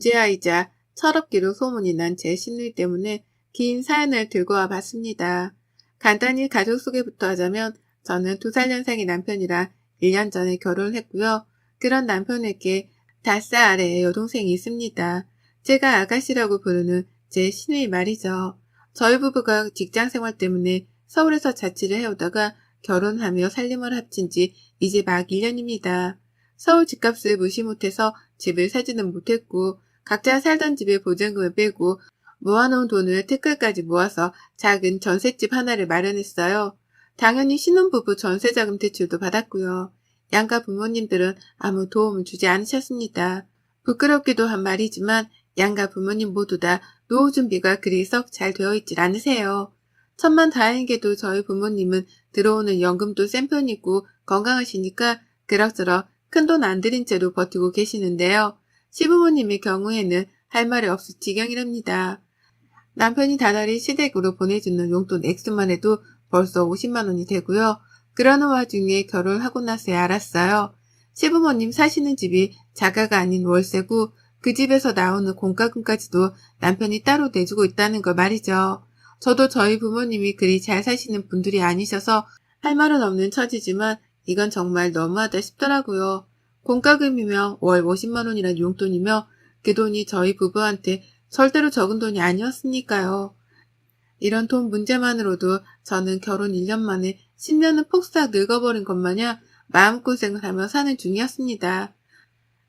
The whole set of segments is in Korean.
부재아이자 철없기로 소문이 난 제 신누이 때문에 긴 사연을 들고 와 봤습니다. 간단히 가족 소개부터 하자면 저는 2살 연상의 남편이랑 1년 전에 결혼을 했고요. 그런 남편에게 5살 아래의 여동생이 있습니다. 제가 아가씨라고 부르는 제 시누이 말이죠. 저희 부부가 직장 생활 때문에 서울에서 자취를 해오다가 결혼하며 살림을 합친 지 이제 막 1년입니다. 서울 집값을 무시 못해서 집을 사지는 못했고 각자 살던 집의 보증금을 빼고 모아놓은 돈을 태클까지 모아서 작은 전셋집 하나를 마련했어요. 당연히 신혼부부 전세자금 대출도 받았고요. 양가 부모님들은 아무 도움을 주지 않으셨습니다. 부끄럽기도 한 말이지만 양가 부모님 모두 다 노후 준비가 그리 썩 잘 되어 있질 않으세요. 천만다행히도 저희 부모님은 들어오는 연금도 센 편이고 건강하시니까 그럭저럭 큰돈 안 들인 채로 버티고 계시는데요. 시부모님의 경우에는 할 말이 없을 지경이랍니다. 남편이 다달이 시댁으로 보내주는 용돈 액수만 해도 벌써 50만 원이 되고요. 그러는 와중에 결혼을 하고 나서야 알았어요. 시부모님 사시는 집이 자가가 아닌 월세고 그 집에서 나오는 공과금까지도 남편이 따로 내주고 있다는 걸 말이죠. 저도 저희 부모님이 그리 잘 사시는 분들이 아니셔서 할 말은 없는 처지지만 이건 정말 너무하다 싶더라고요. 공과금이며 월 50만 원이란 용돈이며 그 돈이 저희 부부한테 절대로 적은 돈이 아니었으니까요. 이런 돈 문제만으로도 저는 결혼 1년 만에 10년은 폭삭 늙어버린 것 마냥 마음고생을 하며 사는 중이었습니다.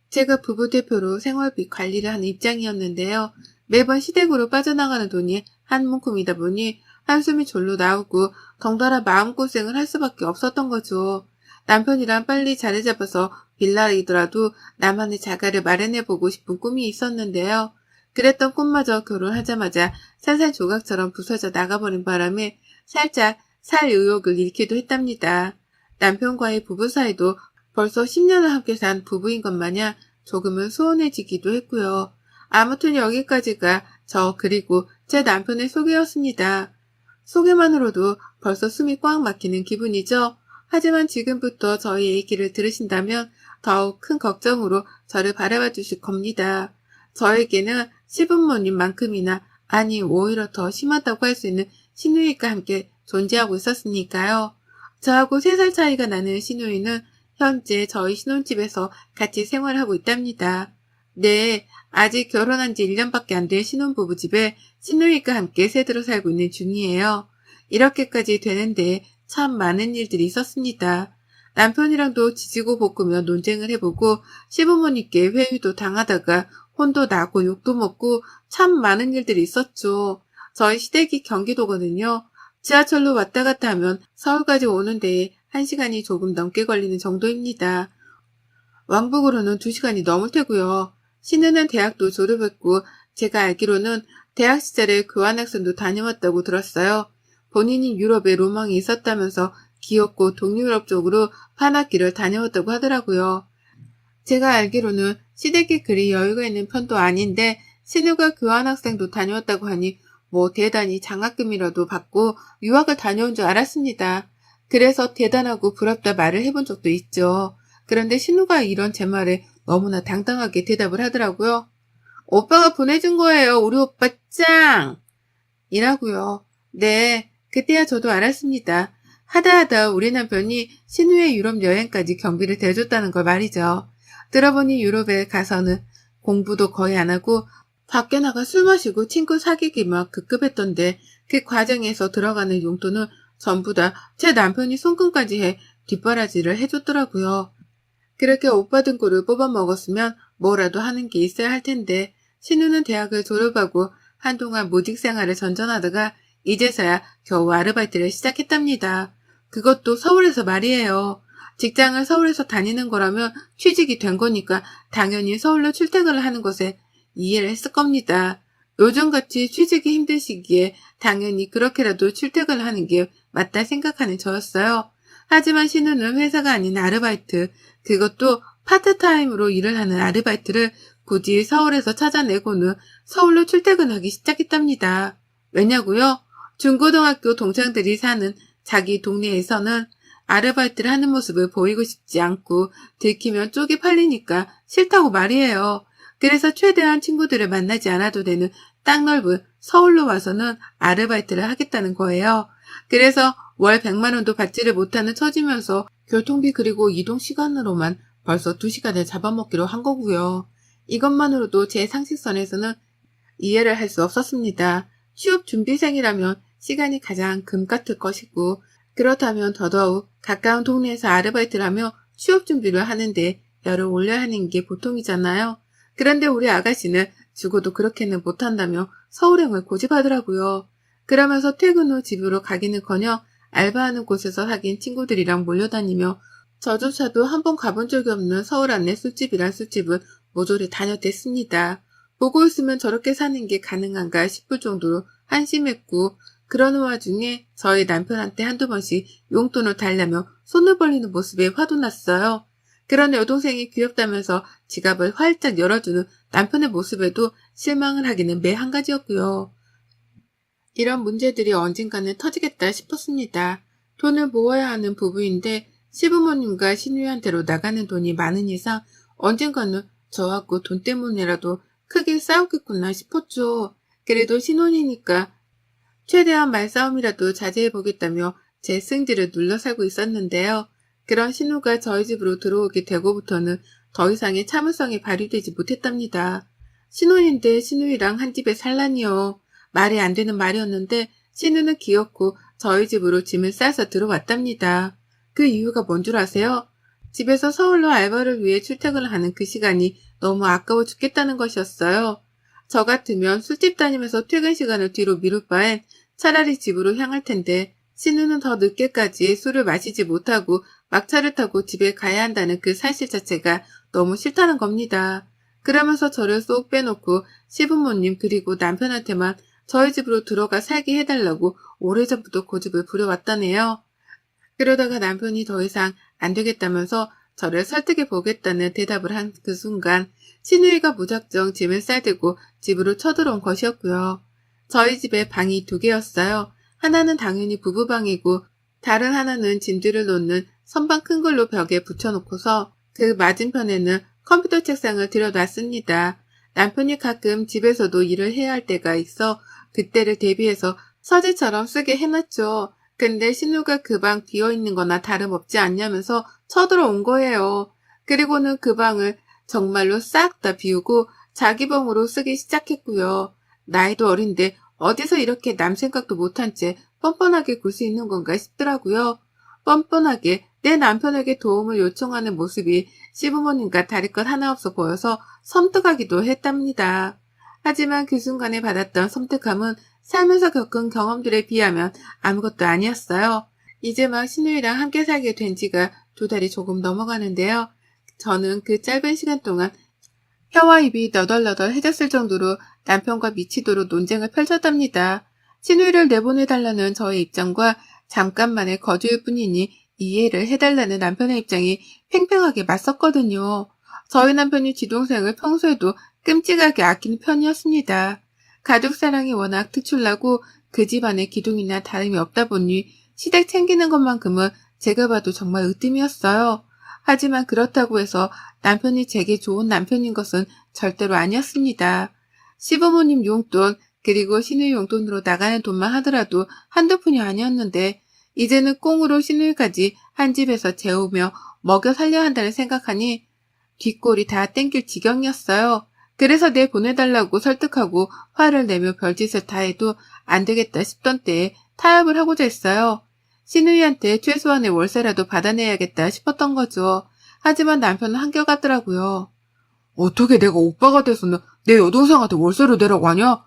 제가 부부 대표로 생활비 관리를 하는 입장이었는데요. 매번 시댁으로 빠져나가는 돈이 한 문큼이다 보니 한숨이 절로 나오고 덩달아 마음고생을 할 수밖에 없었던 거죠. 남편이랑 빨리 자리 잡아서 빌라이더라도 나만의 자가를 마련해보고 싶은 꿈이 있었는데요. 그랬던 꿈마저 결혼하자마자 산산조각처럼 부서져 나가버린 바람에 살짝 살 의욕을 잃기도 했답니다. 남편과의 부부 사이도 벌써 10년을 함께 산 부부인 것 마냥 조금은 소원해지기도 했고요. 아무튼 여기까지가 저 그리고 제 남편의 소개였습니다. 소개만으로도 벌써 숨이 꽉 막히는 기분이죠. 하지만 지금부터 저희 얘기를 들으신다면 더욱 큰 걱정으로 저를 바라봐 주실 겁니다. 저에게는 시부모님만큼이나 아니 오히려 더 심하다고 할 수 있는 시누이가 함께 존재하고 있었으니까요. 저하고 3살 차이가 나는 시누이는 현재 저희 신혼집에서 같이 생활하고 있답니다. 네, 아직 결혼한 지 1년밖에 안 된 신혼부부 집에 시누이가 함께 새들어 살고 있는 중이에요. 이렇게까지 되는데 참 많은 일들이 있었습니다. 남편이랑도 지지고 볶으며 논쟁을 해보고 시부모님께 회유도 당하다가 혼도 나고 욕도 먹고 참 많은 일들이 있었죠. 저희 시댁이 경기도거든요. 지하철로 왔다 갔다 하면 서울까지 오는 데에 1시간이 조금 넘게 걸리는 정도입니다. 왕복으로는 2시간이 넘을 테고요. 신우는 대학도 졸업했고 제가 알기로는 대학 시절에 교환학생도 다녀왔다고 들었어요. 본인이 유럽에 로망이 있었다면서 귀엽고 동유럽 쪽으로 판학기를 다녀왔다고 하더라고요. 제가 알기로는 시댁이 그리 여유가 있는 편도 아닌데 신우가 교환학생도 다녀왔다고 하니 뭐 대단히 장학금이라도 받고 유학을 다녀온 줄 알았습니다. 그래서 대단하고 부럽다 말을 해본 적도 있죠. 그런데 신우가 이런 제 말에 너무나 당당하게 대답을 하더라고요. 오빠가 보내준 거예요. 우리 오빠 짱! 이라고요. 네, 그때야 저도 알았습니다. 하다하다 우리 남편이 신우의 유럽 여행까지 경비를 대줬다는 걸 말이죠. 들어보니 유럽에 가서는 공부도 거의 안 하고 밖에 나가 술 마시고 친구 사귀기만 급급했던데 그 과정에서 들어가는 용돈은 전부 다 제 남편이 손금까지 해 뒷바라지를 해줬더라고요. 그렇게 오빠 등골을 뽑아먹었으면 뭐라도 하는 게 있어야 할 텐데 신우는 대학을 졸업하고 한동안 모직 생활을 전전하다가 이제서야 겨우 아르바이트를 시작했답니다. 그것도 서울에서 말이에요. 직장을 서울에서 다니는 거라면 취직이 된 거니까 당연히 서울로 출퇴근을 하는 것에 이해를 했을 겁니다. 요즘같이 취직이 힘든 시기에 당연히 그렇게라도 출퇴근을 하는 게 맞다 생각하는 저였어요. 하지만 신우는 회사가 아닌 아르바이트, 그것도 파트타임으로 일을 하는 아르바이트를 굳이 서울에서 찾아내고는 서울로 출퇴근하기 시작했답니다. 왜냐고요? 중고등학교 동창들이 사는 자기 동네에서는 아르바이트를 하는 모습을 보이고 싶지 않고 들키면 쪽이 팔리니까 싫다고 말이에요. 그래서 최대한 친구들을 만나지 않아도 되는 땅 넓은 서울로 와서는 아르바이트를 하겠다는 거예요. 그래서 월 100만 원도 받지를 못하는 처지면서 교통비 그리고 이동 시간으로만 벌써 2시간을 잡아먹기로 한 거고요. 이것만으로도 제 상식선에서는 이해를 할 수 없었습니다. 취업 준비생이라면 시간이 가장 금 같을 것이고, 그렇다면 더더욱 가까운 동네에서 아르바이트를 하며 취업 준비를 하는데 열을 올려야 하는 게 보통이잖아요. 그런데 우리 아가씨는 죽어도 그렇게는 못한다며 서울행을 고집하더라고요. 그러면서 퇴근 후 집으로 가기는커녕 알바하는 곳에서 사귄 친구들이랑 몰려다니며 저조차도 한 번 가본 적이 없는 서울 안내 술집이란 술집은 모조리 다녔댔습니다. 보고 있으면 저렇게 사는 게 가능한가 싶을 정도로 한심했고, 그러는 와중에 저희 남편한테 한두 번씩 용돈을 달라며 손을 벌리는 모습에 화도 났어요. 그런 여동생이 귀엽다면서 지갑을 활짝 열어주는 남편의 모습에도 실망을 하기는 매 한 가지였고요. 이런 문제들이 언젠가는 터지겠다 싶었습니다. 돈을 모아야 하는 부부인데 시부모님과 시누이한테로 나가는 돈이 많은 이상 언젠가는 저하고 돈 때문에라도 크게 싸우겠구나 싶었죠. 그래도 신혼이니까 최대한 말싸움이라도 자제해보겠다며 제 승질을 눌러 살고 있었는데요. 그런 신우가 저희 집으로 들어오게 되고부터는 더 이상의 참을성이 발휘되지 못했답니다. 신혼인데 신우이랑 한 집에 살라니요. 말이 안 되는 말이었는데 신우는 기어코 저희 집으로 짐을 싸서 들어왔답니다. 그 이유가 뭔 줄 아세요? 집에서 서울로 알바를 위해 출퇴근을 하는 그 시간이 너무 아까워 죽겠다는 것이었어요. 저 같으면 술집 다니면서 퇴근 시간을 뒤로 미룰 바엔 차라리 집으로 향할 텐데 신우는 더 늦게까지 술을 마시지 못하고 막차를 타고 집에 가야 한다는 그 사실 자체가 너무 싫다는 겁니다. 그러면서 저를 쏙 빼놓고 시부모님 그리고 남편한테만 저희 집으로 들어가 살게 해달라고 오래전부터 고집을 부려왔다네요. 그러다가 남편이 더 이상 안 되겠다면서 저를 설득해 보겠다는 대답을 한 그 순간 신우이가 무작정 짐을 싸들고 집으로 쳐들어온 것이었고요. 저희 집에 방이 2개였어요. 하나는 당연히 부부방이고 다른 하나는 짐들을 놓는 선반 큰 걸로 벽에 붙여놓고서 그 맞은편에는 컴퓨터 책상을 들여놨습니다. 남편이 가끔 집에서도 일을 해야 할 때가 있어 그때를 대비해서 서재처럼 쓰게 해놨죠. 근데 신우가 그 방 비어있는 거나 다름없지 않냐면서 쳐들어온 거예요. 그리고는 그 방을 정말로 싹 다 비우고 자기 방으로 쓰기 시작했고요. 나이도 어린데 어디서 이렇게 남 생각도 못한 채 뻔뻔하게 굴 수 있는 건가 싶더라고요. 뻔뻔하게 내 남편에게 도움을 요청하는 모습이 시부모님과 다를 것 하나 없어 보여서 섬뜩하기도 했답니다. 하지만 그 순간에 받았던 섬뜩함은 살면서 겪은 경험들에 비하면 아무것도 아니었어요. 이제 막 신우이랑 함께 살게 된 지가 2달이 조금 넘어가는데요. 저는 그 짧은 시간 동안 혀와 입이 너덜너덜해졌을 정도로 남편과 미치도록 논쟁을 펼쳤답니다. 신우이를 내보내달라는 저의 입장과 잠깐만의 거주일 뿐이니 이해를 해달라는 남편의 입장이 팽팽하게 맞섰거든요. 저희 남편이 지동생을 평소에도 끔찍하게 아끼는 편이었습니다. 가족 사랑이 워낙 특출나고 그 집안의 기둥이나 다름이 없다 보니 시댁 챙기는 것만큼은 제가 봐도 정말 으뜸이었어요. 하지만 그렇다고 해서 남편이 제게 좋은 남편인 것은 절대로 아니었습니다. 시부모님 용돈 그리고 시누이 용돈으로 나가는 돈만 하더라도 한두 푼이 아니었는데 이제는 꽁으로 시누이까지 한 집에서 재우며 먹여 살려야 한다는 생각하니 뒷골이 다 땡길 지경이었어요. 그래서 내보내달라고 설득하고 화를 내며 별짓을 다 해도 안 되겠다 싶던 때에 타협을 하고자 했어요. 시누이한테 최소한의 월세라도 받아내야겠다 싶었던 거죠. 하지만 남편은 한결같더라고요. 어떻게 내가 오빠가 돼서는 내 여동생한테 월세를 내라고 하냐?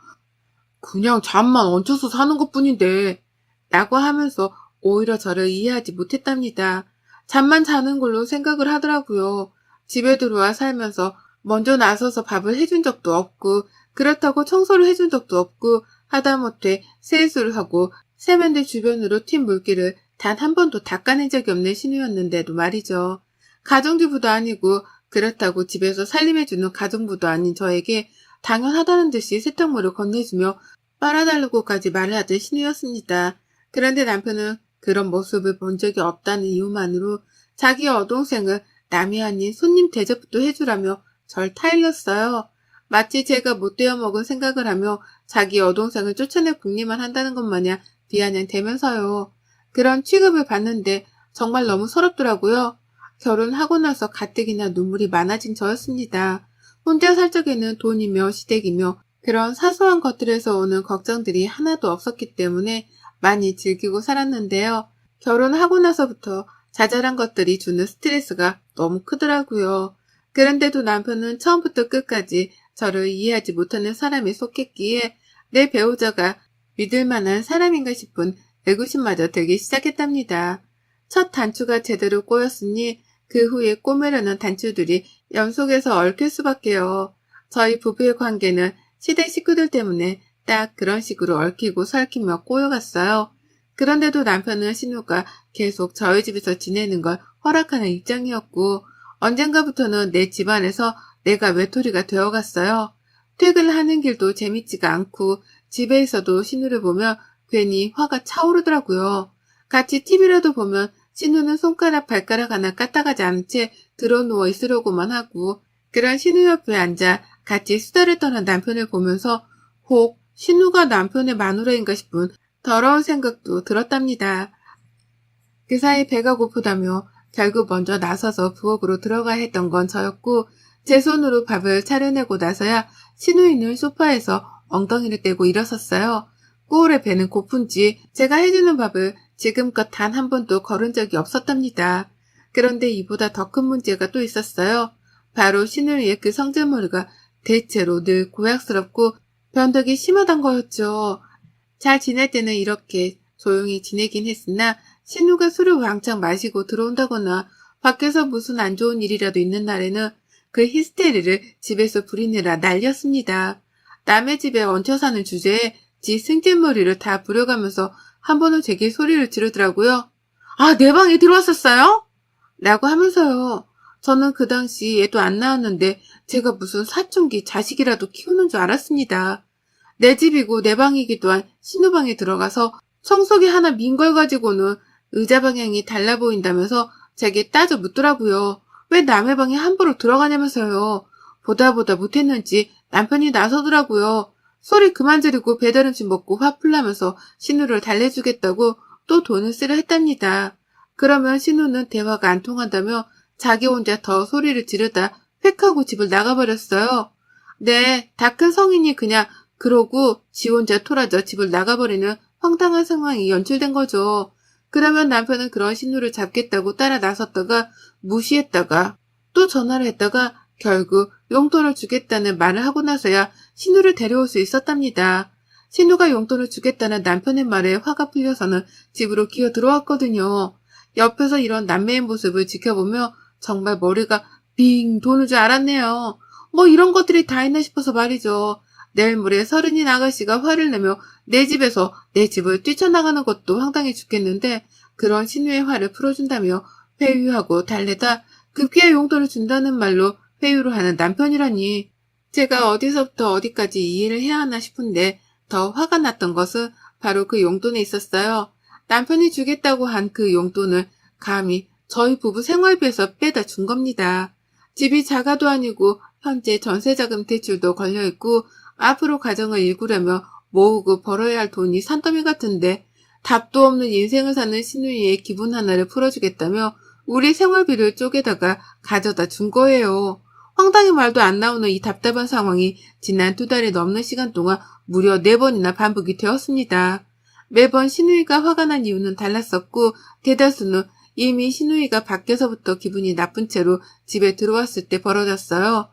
그냥 잠만 얹혀서 사는 것뿐인데 라고 하면서 오히려 저를 이해하지 못했답니다. 잠만 자는 걸로 생각을 하더라고요. 집에 들어와 살면서 먼저 나서서 밥을 해준 적도 없고 그렇다고 청소를 해준 적도 없고 하다못해 세수를 하고 세면대 주변으로 튄 물기를 단 한 번도 닦아낸 적이 없는 신우였는데도 말이죠. 가정주부도 아니고 그렇다고 집에서 살림해주는 가정부도 아닌 저에게 당연하다는 듯이 세탁물을 건네주며 빨아달라고까지 말을 하던 신우였습니다. 그런데 남편은 그런 모습을 본 적이 없다는 이유만으로 자기 여동생을 남이 아닌 손님 대접도 해주라며 절 타일렀어요. 마치 제가 못되어 먹은 생각을 하며 자기 여동생을 쫓아내 궁리만 한다는 것 마냥 비아냥대면서요. 그런 취급을 받는데 정말 너무 서럽더라고요. 결혼하고 나서 가뜩이나 눈물이 많아진 저였습니다. 혼자 살 적에는 돈이며 시댁이며 그런 사소한 것들에서 오는 걱정들이 하나도 없었기 때문에 많이 즐기고 살았는데요. 결혼하고 나서부터 자잘한 것들이 주는 스트레스가 너무 크더라고요. 그런데도 남편은 처음부터 끝까지 저를 이해하지 못하는 사람에 속했기에 내 배우자가 믿을 만한 사람인가 싶은 의구심마저 들기 시작했답니다. 첫 단추가 제대로 꼬였으니 그 후에 꼬매려는 단추들이 연속해서 얽힐 수밖에요. 저희 부부의 관계는 시댁 식구들 때문에 딱 그런 식으로 얽히고 설키며 꼬여갔어요. 그런데도 남편은 신우가 계속 저희 집에서 지내는 걸 허락하는 입장이었고 언젠가부터는 내 집안에서 내가 외톨이가 되어갔어요. 퇴근하는 길도 재밌지가 않고 집에 있어도 신우를 보면 괜히 화가 차오르더라고요. 같이 TV라도 보면 신우는 손가락 발가락 하나 까딱하지 않은 채 드러누워 있으려고만 하고 그런 신우 옆에 앉아 같이 수다를 떠는 남편을 보면서 혹 신우가 남편의 마누라인가 싶은 더러운 생각도 들었답니다. 그 사이 배가 고프다며 결국 먼저 나서서 부엌으로 들어가야 했던 건 저였고 제 손으로 밥을 차려내고 나서야 신우이는 소파에서 엉덩이를 떼고 일어섰어요. 꾸울의 배는 고픈지 제가 해주는 밥을 지금껏 단 한 번도 거른 적이 없었답니다. 그런데 이보다 더 큰 문제가 또 있었어요. 바로 신우이의 그 성질머리가 대체로 늘 고약스럽고 변덕이 심하단 거였죠. 잘 지낼 때는 이렇게 조용히 지내긴 했으나 신우가 술을 왕창 마시고 들어온다거나 밖에서 무슨 안 좋은 일이라도 있는 날에는 그 히스테리를 집에서 부리느라 난리였습니다. 남의 집에 얹혀 사는 주제에 지 승질머리를 다 부려가면서 한 번은 제게 소리를 지르더라고요. 아, 내 방에 들어왔었어요? 라고 하면서요. 저는 그 당시 애도 안 낳았는데 제가 무슨 사춘기 자식이라도 키우는 줄 알았습니다. 내 집이고 내 방이기도 한 신우방에 들어가서 청소기 하나 민 걸 가지고는 의자 방향이 달라 보인다면서 제게 따져 묻더라고요. 왜 남의 방에 함부로 들어가냐면서요. 보다 못했는지 남편이 나서더라고요. 소리 그만 지르고 배달 음식 먹고 화풀나면서 신우를 달래주겠다고 또 돈을 쓰려 했답니다. 그러면 신우는 대화가 안 통한다며 자기 혼자 더 소리를 지르다 획 하고 집을 나가버렸어요. 네, 다 큰 성인이 그냥 그러고 지 혼자 토라져 집을 나가버리는 황당한 상황이 연출된 거죠. 그러면 남편은 그런 신우를 잡겠다고 따라 나섰다가 무시했다가 또 전화를 했다가 결국 용돈을 주겠다는 말을 하고 나서야 신우를 데려올 수 있었답니다. 신우가 용돈을 주겠다는 남편의 말에 화가 풀려서는 집으로 기어 들어왔거든요. 옆에서 이런 남매의 모습을 지켜보며 정말 머리가 빙 도는 줄 알았네요. 뭐 이런 것들이 다 있나 싶어서 말이죠. 내일 모레 서른인 아가씨가 화를 내며 내 집에서 내 집을 뛰쳐나가는 것도 황당해 죽겠는데 그런 신우의 화를 풀어준다며 회유하고 달래다 급기야 용돈을 준다는 말로 회유를 하는 남편이라니. 제가 어디서부터 어디까지 이해를 해야 하나 싶은데 더 화가 났던 것은 바로 그 용돈에 있었어요. 남편이 주겠다고 한 그 용돈을 감히 저희 부부 생활비에서 빼다 준 겁니다. 집이 자가도 아니고 현재 전세자금 대출도 걸려있고 앞으로 가정을 일구려면 모으고 벌어야 할 돈이 산더미 같은데 답도 없는 인생을 사는 신우이의 기분 하나를 풀어주겠다며 우리 생활비를 쪼개다가 가져다 준 거예요. 황당히 말도 안 나오는 이 답답한 상황이 지난 2달이 넘는 시간 동안 무려 4번이나 반복이 되었습니다. 매번 신우이가 화가 난 이유는 달랐었고 대다수는 이미 신우이가 밖에서부터 기분이 나쁜 채로 집에 들어왔을 때 벌어졌어요.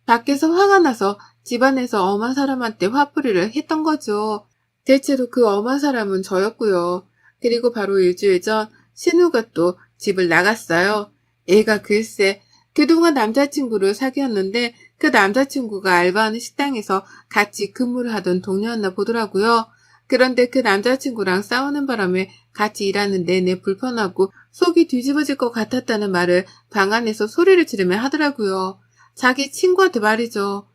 밖에서 화가 나서 집안에서 엄한 사람한테 화풀이를 했던 거죠. 대체로 그 엄한 사람은 저였고요. 그리고 바로 일주일 전 신우가 또 집을 나갔어요. 애가 글쎄 그동안 남자친구를 사귀었는데 그 남자친구가 알바하는 식당에서 같이 근무를 하던 동료였나 보더라고요. 그런데 그 남자친구랑 싸우는 바람에 같이 일하는 내내 불편하고 속이 뒤집어질 것 같았다는 말을 방 안에서 소리를 지르며 하더라고요. 자기 친구한테 말이죠.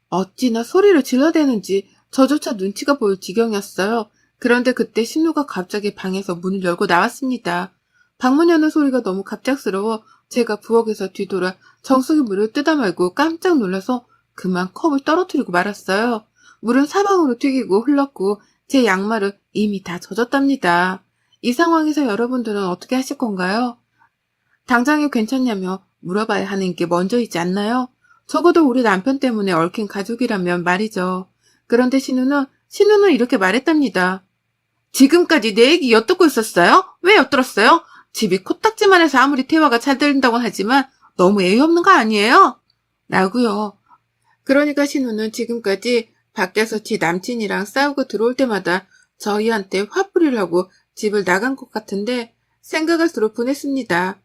어찌나 소리를 질러대는지 저조차 눈치가 보일 지경이었어요. 그런데 그때 신우가 갑자기 방에서 문을 열고 나왔습니다. 방문 여는 소리가 너무 갑작스러워 제가 부엌에서 뒤돌아 정수기 문을 뜯어 말고 깜짝 놀라서 그만 컵을 떨어뜨리고 말았어요. 물은 사방으로 튀기고 흘렀고 제 양말은 이미 다 젖었답니다. 이 상황에서 여러분들은 어떻게 하실 건가요? 당장에 괜찮냐며 물어봐야 하는 게 먼저이지 않나요? 적어도 우리 남편 때문에 얽힌 가족이라면 말이죠. 그런데 신우는 이렇게 말했답니다. 지금까지 내 얘기 엿듣고 있었어요? 왜 엿들었어요? 집이 코딱지만 해서 아무리 대화가 잘 들린다고 하지만 너무 예의 없는 거 아니에요? 라고요. 그러니까 신우는 지금까지 밖에서 지 남친이랑 싸우고 들어올 때마다 저희한테 화풀이를 하고 집을 나간 것 같은데 생각할수록 분했습니다.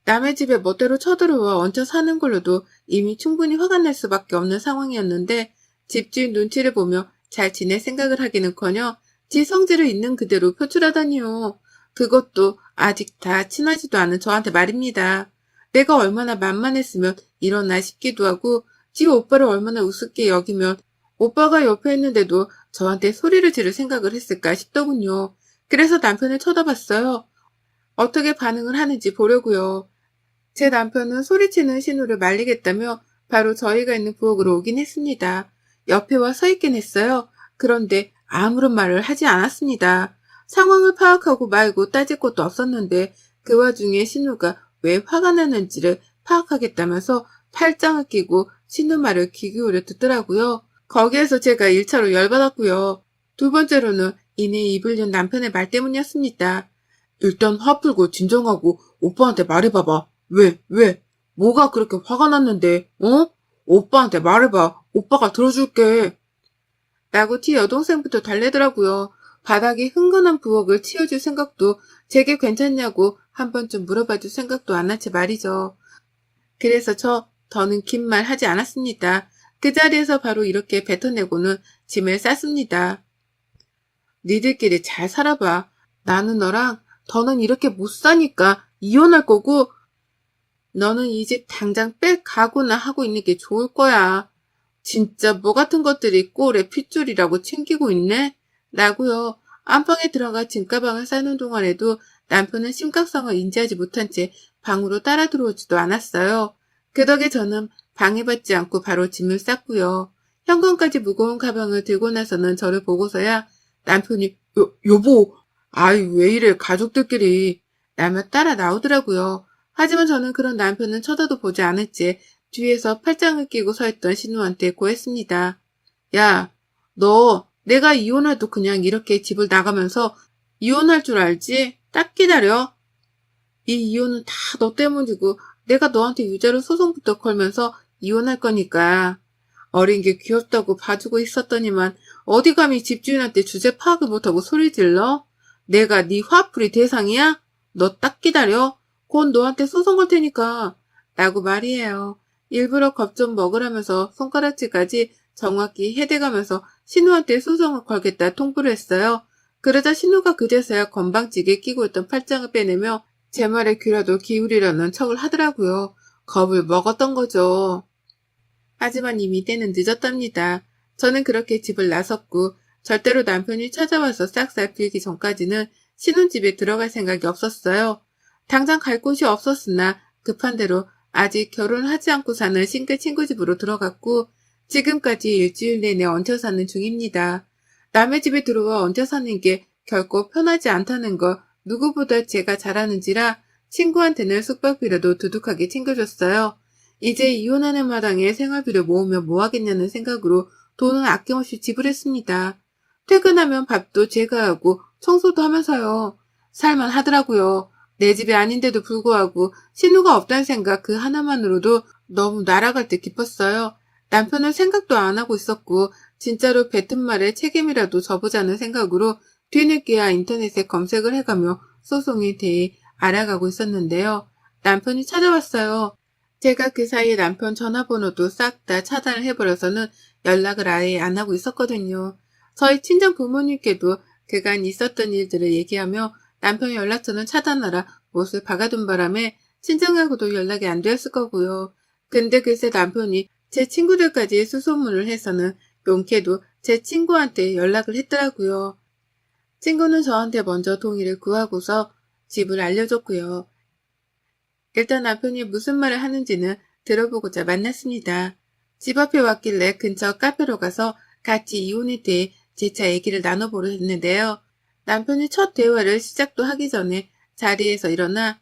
남의 집에 멋대로 쳐들어와 얹혀 사는 걸로도 이미 충분히 화가 날 수밖에 없는 상황이었는데 집주인 눈치를 보며 잘 지낼 생각을 하기는커녕 지 성질을 있는 그대로 표출하다니요. 그것도 아직 다 친하지도 않은 저한테 말입니다. 내가 얼마나 만만했으면 이러나 싶기도 하고 지 오빠를 얼마나 우습게 여기면 오빠가 옆에 있는데도 저한테 소리를 지를 생각을 했을까 싶더군요. 그래서 남편을 쳐다봤어요. 어떻게 반응을 하는지 보려고요. 제 남편은 소리치는 신우를 말리겠다며 바로 저희가 있는 부엌으로 오긴 했습니다. 옆에 와 서 있긴 했어요. 그런데 아무런 말을 하지 않았습니다. 상황을 파악하고 말고 따질 것도 없었는데 그 와중에 신우가 왜 화가 나는지를 파악하겠다면서 팔짱을 끼고 신우 말을 귀 기울여 듣더라고요. 거기에서 제가 1차로 열받았고요. 두 번째로는 이내 입을 연 남편의 말 때문이었습니다. 일단 화 풀고 진정하고 오빠한테 말해봐봐. 왜? 뭐가 그렇게 화가 났는데, 어? 오빠한테 말해봐. 오빠가 들어줄게. 라고 티 여동생부터 달래더라고요. 바닥이 흥건한 부엌을 치워줄 생각도 제게 괜찮냐고 한 번쯤 물어봐줄 생각도 안 한 채 말이죠. 그래서 더는 긴 말 하지 않았습니다. 그 자리에서 바로 이렇게 뱉어내고는 짐을 쌌습니다. 니들끼리 잘 살아봐. 나는 너랑 더는 이렇게 못 사니까 이혼할 거고 너는 이 집 당장 뺄 각오나 하고 있는 게 좋을 거야. 진짜 뭐 같은 것들이 꼴에 핏줄이라고 챙기고 있네? 라고요. 안방에 들어가 짐가방을 싸는 동안에도 남편은 심각성을 인지하지 못한 채 방으로 따라 들어오지도 않았어요. 그 덕에 저는 방해받지 않고 바로 짐을 쌌고요. 현관까지 무거운 가방을 들고 나서는 저를 보고서야 남편이 여보, 아이 왜 이래 가족들끼리 라며 따라 나오더라고요. 하지만 저는 그런 남편은 쳐다도 보지 않은 채 뒤에서 팔짱을 끼고 서 있던 신우한테 고했습니다. 야, 너 내가 이혼해도 그냥 이렇게 집을 나가면서 이혼할 줄 알지? 딱 기다려. 이 이혼은 다 너 때문이고 내가 너한테 유죄로 소송부터 걸면서 이혼할 거니까. 어린 게 귀엽다고 봐주고 있었더니만 어디 감히 집주인한테 주제 파악을 못하고 소리 질러? 내가 네 화풀이 대상이야? 너 딱 기다려. 곧 너한테 소송 걸 테니까. 라고 말이에요. 일부러 겁 좀 먹으라면서 손가락질까지 정확히 해대가면서 신우한테 소송을 걸겠다 통보를 했어요. 그러자 신우가 그제서야 건방지게 끼고 있던 팔짱을 빼내며 제 말에 귀라도 기울이려는 척을 하더라고요. 겁을 먹었던 거죠. 하지만 이미 때는 늦었답니다. 저는 그렇게 집을 나섰고 절대로 남편이 찾아와서 싹싹 빌기 전까지는 신혼집에 들어갈 생각이 없었어요. 당장 갈 곳이 없었으나 급한 대로 아직 결혼을 하지 않고 사는 싱글 친구 집으로 들어갔고 지금까지 일주일 내내 얹혀 사는 중입니다. 남의 집에 들어와 얹혀 사는 게 결코 편하지 않다는 거 누구보다 제가 잘 아는지라 친구한테는 숙박비라도 두둑하게 챙겨줬어요. 이제 이혼하는 마당에 생활비를 모으면 뭐하겠냐는 생각으로 돈을 아낌없이 지불했습니다. 퇴근하면 밥도 제가 하고 청소도 하면서요. 살만 하더라고요. 내 집이 아닌데도 불구하고 신우가 없다는 생각 그 하나만으로도 너무 날아갈 듯 기뻤어요. 남편은 생각도 안 하고 있었고 진짜로 뱉은 말에 책임이라도 져보자는 생각으로 뒤늦게야 인터넷에 검색을 해가며 소송에 대해 알아가고 있었는데요. 남편이 찾아왔어요. 제가 그 사이에 남편 전화번호도 싹 다 차단을 해버려서는 연락을 아예 안 하고 있었거든요. 저희 친정 부모님께도 그간 있었던 일들을 얘기하며 남편 연락처는 차단하라 못을 박아둔 바람에 친정하고도 연락이 안 되었을 거고요. 근데 글쎄 남편이 제 친구들까지 수소문을 해서는 용케도 제 친구한테 연락을 했더라고요. 친구는 저한테 먼저 동의를 구하고서 집을 알려줬고요. 일단 남편이 무슨 말을 하는지는 들어보고자 만났습니다. 집 앞에 왔길래 근처 카페로 가서 같이 이혼에 대해 재차 얘기를 나눠보려 했는데요. 남편이 첫 대화를 시작도 하기 전에 자리에서 일어나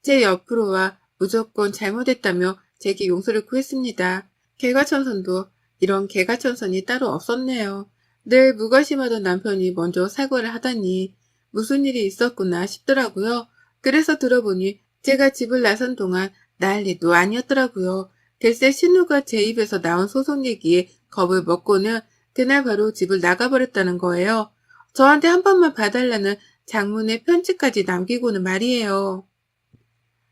제 옆으로 와 무조건 잘못했다며 제게 용서를 구했습니다. 개과천선도 이런 개과천선이 따로 없었네요. 늘 무관심하던 남편이 먼저 사과를 하다니 무슨 일이 있었구나 싶더라고요. 그래서 들어보니 제가 집을 나선 동안 난리도 아니었더라고요. 글쎄 신우가 제 입에서 나온 소송 얘기에 겁을 먹고는 그날 바로 집을 나가버렸다는 거예요. 저한테 한 번만 봐달라는 장문의 편지까지 남기고는 말이에요.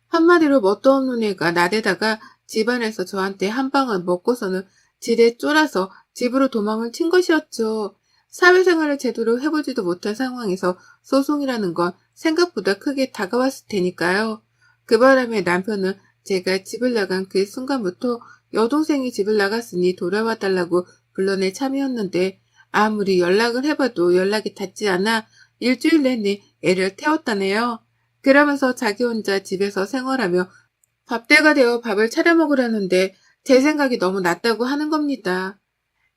한마디로 뭣도 없는 애가 나대다가 집안에서 저한테 한 방을 먹고서는 지레 쫄아서 집으로 도망을 친 것이었죠. 사회생활을 제대로 해보지도 못한 상황에서 소송이라는 건 생각보다 크게 다가왔을 테니까요. 그 바람에 남편은 제가 집을 나간 그 순간부터 여동생이 집을 나갔으니 돌아와 달라고 불러낼 참이었는데 아무리 연락을 해봐도 연락이 닿지 않아 일주일 내내 애를 태웠다네요. 그러면서 자기 혼자 집에서 생활하며 밥대가 되어 밥을 차려 먹으려는데 제 생각이 너무 낮다고 하는 겁니다.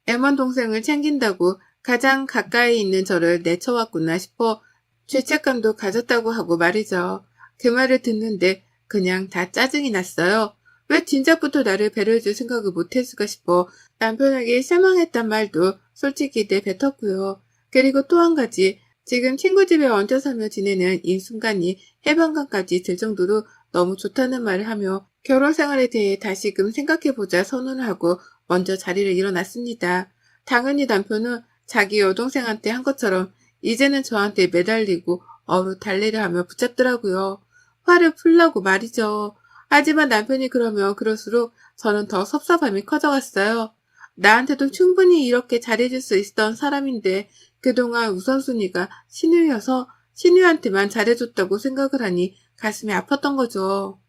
애먼 동생을 챙긴다고 가장 가까이 있는 저를 내쳐왔구나 싶어 죄책감도 가졌다고 하고 말이죠. 그 말을 듣는데 그냥 다 짜증이 났어요. 왜 진작부터 나를 배려해줄 생각을 못했을까 싶어 남편에게 실망했단 말도 솔직히 내뱉었고요. 그리고 또 한 가지 지금 친구 집에 얹혀 살며 지내는 이 순간이 해방감까지 들 정도로 너무 좋다는 말을 하며 결혼 생활에 대해 다시금 생각해보자 선언을 하고 먼저 자리를 일어났습니다. 당연히 남편은 자기 여동생한테 한 것처럼 이제는 저한테 매달리고 어루 달래려 하며 붙잡더라고요. 화를 풀라고 말이죠. 하지만 남편이 그러면 그럴수록 저는 더 섭섭함이 커져갔어요. 나한테도 충분히 이렇게 잘해줄 수 있었던 사람인데 그동안 우선순위가 신우여서 신우한테만 잘해줬다고 생각을 하니 가슴이 아팠던 거죠.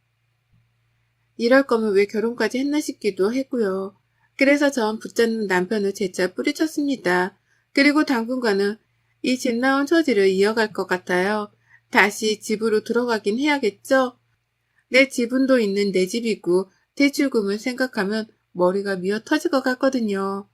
이럴 거면 왜 결혼까지 했나 싶기도 했고요. 그래서 전 붙잡는 남편을 재차 뿌리쳤습니다. 그리고 당분간은 이 집 나온 처지를 이어갈 것 같아요. 다시 집으로 들어가긴 해야겠죠? 내 지분도 있는 내 집이고 대출금을 생각하면 머리가 미어 터질 것 같거든요.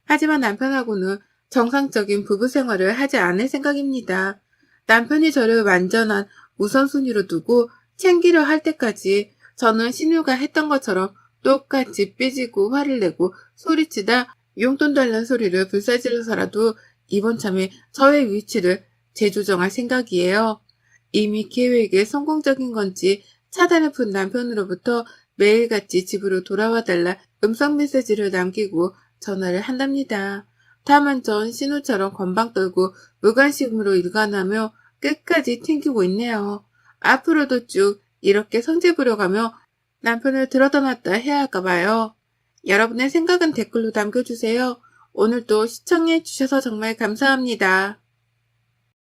하지만 남편하고는 정상적인 부부 생활을 하지 않을 생각입니다. 남편이 저를 완전한 우선순위로 두고 챙기려 할 때까지 저는 신우가 했던 것처럼 똑같이 삐지고 화를 내고 소리치다 용돈 달라는 소리를 불사질러서라도 이번 참에 저의 위치를 재조정할 생각이에요. 이미 계획에 성공적인 건지 차단을 푼 남편으로부터 매일같이 집으로 돌아와 달라 음성 메시지를 남기고 전화를 한답니다. 다만 전 신우처럼 건방 떨고 무관심으로 일관하며 끝까지 튕기고 있네요. 앞으로도 쭉 이렇게 성질 부려가며 남편을 들어다 놨다 해야 할까 봐요. 여러분의 생각은 댓글로 남겨주세요. 오늘도 시청해 주셔서 정말 감사합니다.